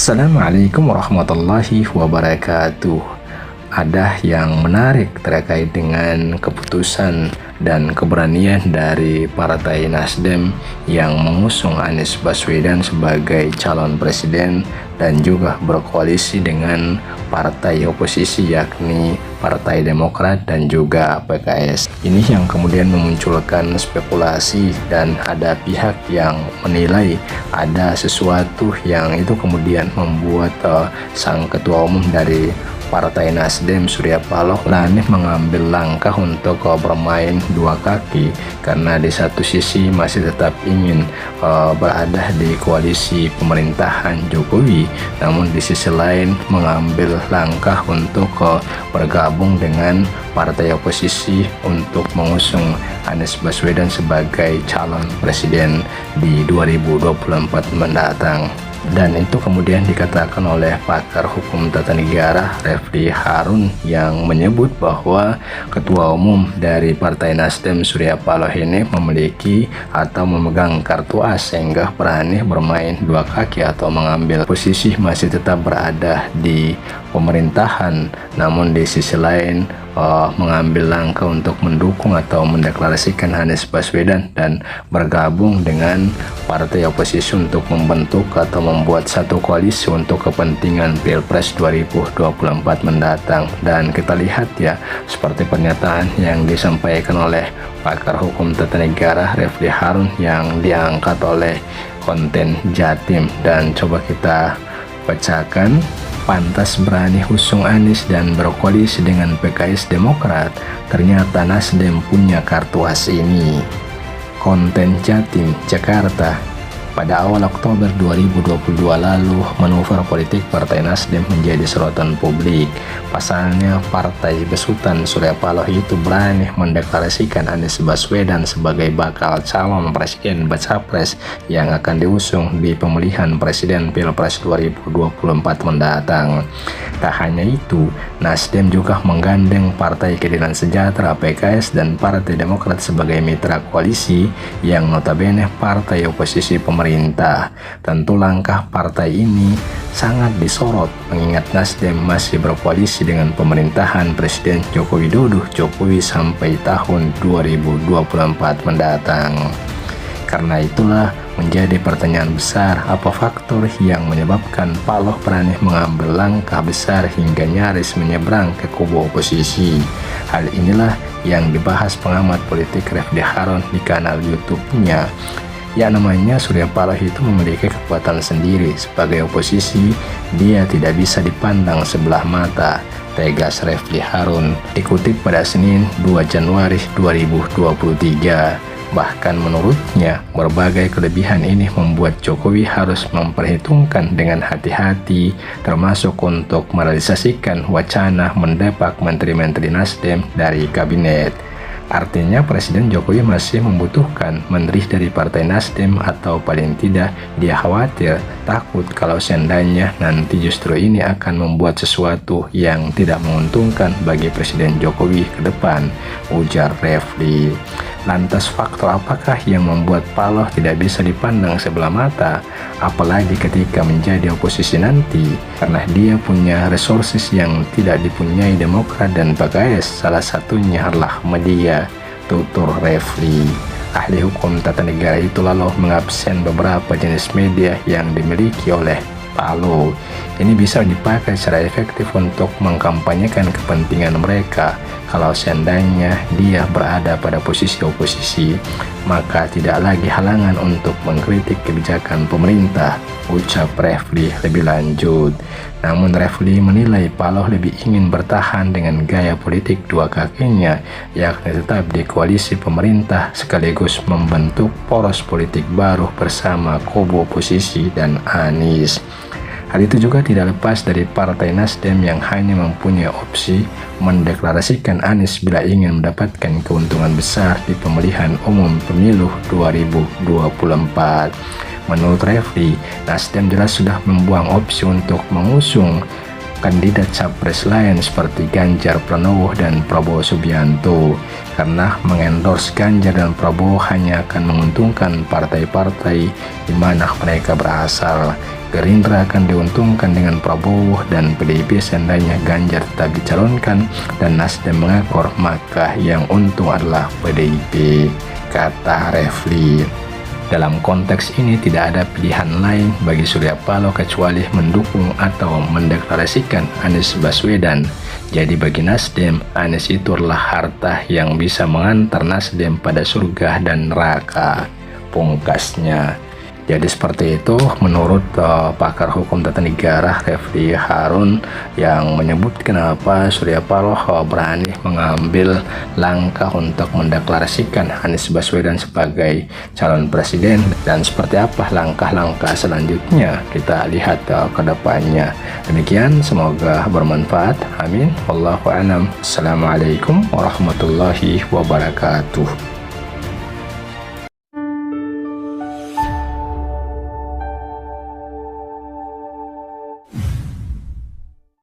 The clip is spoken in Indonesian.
Assalamualaikum warahmatullahi wabarakatuh. Ada yang menarik terkait dengan keputusan dan keberanian dari Partai Nasdem yang mengusung Anies Baswedan sebagai calon presiden dan juga berkoalisi dengan partai oposisi yakni Partai Demokrat dan juga PKS. Ini yang kemudian memunculkan spekulasi dan ada pihak yang menilai ada sesuatu yang itu kemudian membuat sang ketua umum dari Partai Nasdem Surya Paloh mengambil langkah untuk bermain dua kaki, karena di satu sisi masih tetap ingin berada di koalisi pemerintahan Jokowi, namun di sisi lain mengambil langkah untuk bergabung dengan partai oposisi untuk mengusung Anies Baswedan sebagai calon presiden di 2024 mendatang. Dan itu kemudian dikatakan oleh pakar hukum tata negara Refli Harun yang menyebut bahwa ketua umum dari Partai Nasdem Surya Paloh ini memiliki atau memegang kartu as sehingga berani bermain dua kaki atau mengambil posisi masih tetap berada di pemerintahan, namun di sisi lain mengambil langkah untuk mendukung atau mendeklarasikan Anies Baswedan dan bergabung dengan partai oposisi untuk membentuk atau membuat satu koalisi untuk kepentingan Pilpres 2024 mendatang. Dan kita lihat ya, seperti pernyataan yang disampaikan oleh pakar hukum tata negara Refli Harun yang diangkat oleh konten Jatim, dan coba kita bacakan. Pantas berani usung Anies dan berkoalisi dengan PKS Demokrat, ternyata Nasdem punya kartu as ini. Konten Jatim, Jakarta. Pada awal Oktober 2022 lalu, manuver politik Partai Nasdem menjadi sorotan publik. Pasalnya, partai besutan Surya Paloh itu berani mendeklarasikan Anies Baswedan sebagai bakal calon presiden Bacapres yang akan diusung di pemilihan presiden Pilpres 2024 mendatang. Tak hanya itu, Nasdem juga menggandeng Partai Keadilan Sejahtera PKS dan Partai Demokrat sebagai mitra koalisi yang notabene partai oposisi pemerintah. Tentu langkah partai ini sangat disorot mengingat Nasdem masih berkoalisi dengan pemerintahan Presiden Joko Widodo sampai tahun 2024 mendatang. Karena itulah menjadi pertanyaan besar, apa faktor yang menyebabkan Paloh berani mengambil langkah besar hingga nyaris menyeberang ke kubu oposisi. Hal inilah yang dibahas pengamat politik Refli Harun di kanal YouTube-nya. Ya, namanya Surya Paloh itu memiliki kekuatan sendiri. Sebagai oposisi, dia tidak bisa dipandang sebelah mata, tegas Refli Harun. Dikutip pada Senin 2 Januari 2023. Bahkan menurutnya, berbagai kelebihan ini membuat Jokowi harus memperhitungkan dengan hati-hati, termasuk untuk merealisasikan wacana mendepak menteri-menteri Nasdem dari kabinet. Artinya Presiden Jokowi masih membutuhkan menteri dari Partai Nasdem, atau paling tidak dia khawatir takut kalau seandainya nanti justru ini akan membuat sesuatu yang tidak menguntungkan bagi Presiden Jokowi ke depan, ujar Refli. Lantas faktor apakah yang membuat Paloh tidak bisa dipandang sebelah mata, apalagi ketika menjadi oposisi nanti? Karena dia punya resources yang tidak dipunyai Demokrat dan PKS, salah satunya adalah media, tutur Refli. Ahli hukum tata negara itu lalu mengabsen beberapa jenis media yang dimiliki oleh Paloh. Ini bisa dipakai secara efektif untuk mengkampanyekan kepentingan mereka. Kalau seandainya dia berada pada posisi oposisi, maka tidak lagi halangan untuk mengkritik kebijakan pemerintah, ucap Refli lebih lanjut. Namun Refli menilai Paloh lebih ingin bertahan dengan gaya politik dua kakinya, yakni tetap di koalisi pemerintah sekaligus membentuk poros politik baru bersama kubu oposisi dan Anies. Hal itu juga tidak lepas dari Partai Nasdem yang hanya mempunyai opsi mendeklarasikan Anies bila ingin mendapatkan keuntungan besar di pemilihan umum pemilu 2024. Menurut Refli, Nasdem jelas sudah membuang opsi untuk mengusung kandidat capres lain seperti Ganjar Pranowo dan Prabowo Subianto, karena mengendorse Ganjar dan Prabowo hanya akan menguntungkan partai-partai di mana mereka berasal. Gerindra akan diuntungkan dengan Prabowo dan PDIP seandainya Ganjar tetap dicalonkan dan Nasdem mengakor, maka yang untung adalah PDIP, kata Refli. Dalam konteks ini tidak ada pilihan lain bagi Surya Paloh kecuali mendukung atau mendeklarasikan Anies Baswedan. Jadi bagi Nasdem, Anies itu adalah harta yang bisa mengantar Nasdem pada surga dan neraka, pungkasnya. Jadi seperti itu menurut pakar hukum tata negara Refli Harun yang menyebut kenapa Surya Paloh berani mengambil langkah untuk mendeklarasikan Anies Baswedan sebagai calon presiden, dan seperti apa langkah-langkah selanjutnya kita lihat ke depannya. Demikian, semoga bermanfaat. Amin. Wallahu a'lam. Assalamualaikum warahmatullahi wabarakatuh.